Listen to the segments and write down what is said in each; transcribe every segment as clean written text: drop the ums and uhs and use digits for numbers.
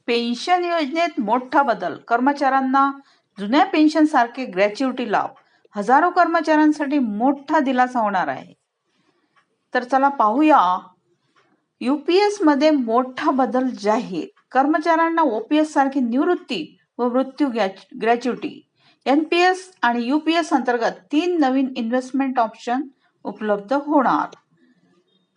Pension योजनेत मोठा बदल. कर्मचाऱ्यांना जुन्या पेन्शन सारखे ग्रॅच्युइटी लाभ. हजारो कर्मचाऱ्यांसाठी मोठा दिलासा होणार आहे. तर चला पाहूया. UPS मध्ये मोठा बदल जाहीर. कर्मचाऱ्यांना OPS सारखी निवृत्ती व मृत्यू ग्रॅच्युइटी, NPS आणि UPS अंतर्गत 3 नवीन इन्व्हेस्टमेंट ऑप्शन उपलब्ध होणार.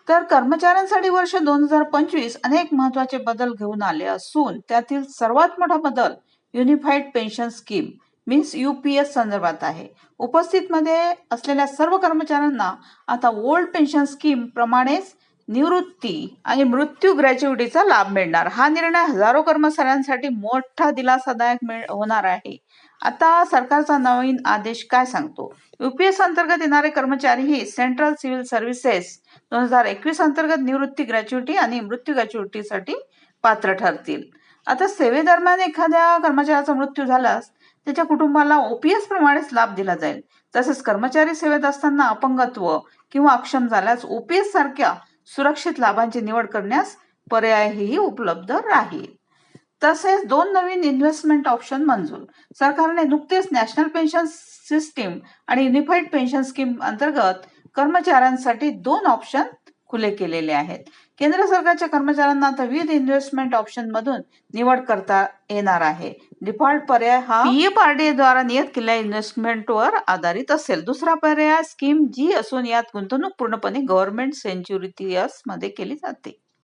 तर कर्मचाऱ्यांसाठी वर्ष 2025 अनेक महत्त्वाचे बदल घेऊन आले असून त्यातील सर्वात मोठा बदल unified pension scheme means UPS संदर्भात आहे. उपस्थित मध्ये असलेल्या सर्व कर्मचाऱ्यांना आता ओल्ड पेन्शन स्कीम प्रमाणेच निवृत्ती आणि मृत्यू ग्रॅच्युइटीचा लाभ मिळणार. हा निर्णय हजारो कर्मचाऱ्यांसाठी मोठा दिलासादायक होणार आहे. आता सरकारचा नवीन आदेश काय सांगतो? UPS अंतर्गत येणारे कर्मचारीही सेंट्रल सिव्हिल सर्व्हिसेस 2021 अंतर्गत निवृत्ती ग्रॅच्युइटी आणि मृत्यू ग्रॅच्युइटीसाठी पात्र ठरतील. आता सेवेदरम्यान एखाद्या कर्मचाऱ्याचा मृत्यू झाल्यास त्याच्या कुटुंबाला OPS प्रमाणेच लाभ दिला जाईल. तसेच कर्मचारी सेवेत असताना अपंगत्व किंवा अक्षम झाल्यास OPS सारख्या सुरक्षित लाभांची निवड करण्यास पर्यायही उपलब्ध राहील. तसेच 2 नवीन इन्व्हेस्टमेंट ऑप्शन मंजूर. सरकारने नुकतेच नॅशनल पेन्शन सिस्टीम आणि युनिफाईड पेन्शन स्कीम अंतर्गत कर्मचाऱ्यांसाठी 2 ऑप्शन खुले केलेले आहेत. केंद्र सरकारच्या कर्मचाऱ्यांना आता विविध इन्व्हेस्टमेंट ऑप्शन मधून निवड करता येणार आहे. डिफॉल्ट पर्याय हा PFRDA द्वारा नियत केलेल्या इन्व्हेस्टमेंटवर आधारित असेल. दुसरा पर्याय स्कीम जी असून यात गुंतवणूक पूर्णपणे गव्हर्नमेंट सिक्युरिटीज मध्ये केली जाते.